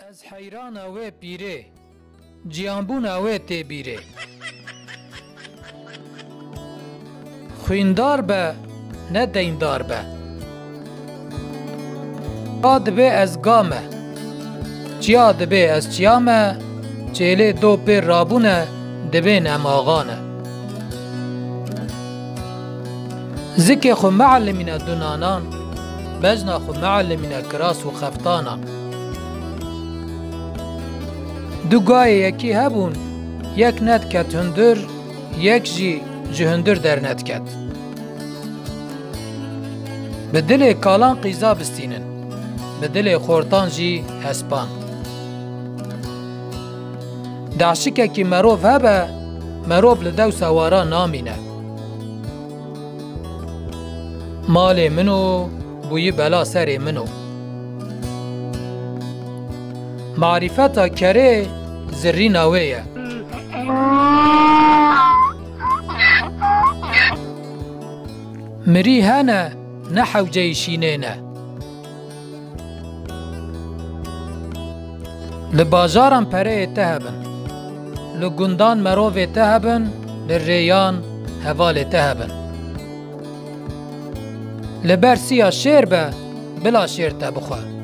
از حیران وی پیره جیانبون وی تیبیره خویندار به نه دیندار به آد به از گامه چیا دبه از چیامه چیله دو پر رابونه دبه نماغانه ذکر خو معلمین دونانان بجنا خو معلمین کراس و خفتانان دو گای یکی هبون یک ند کت هندر یک جی جهندر در ند کت به دل کالان قیزا بستینن به دل خورتان جی هسپان دعشکه که مروف هبه مروف لدو سوارا نامینه مال منو بوی بلا سر منو معرفتا کره زری نویه مری هنه نحو جیشینه نه لباجاران پره تهبن لگندان مروف تهبن لریان حوال تهبن لبرسیا شیر به بلا شیر تبخواه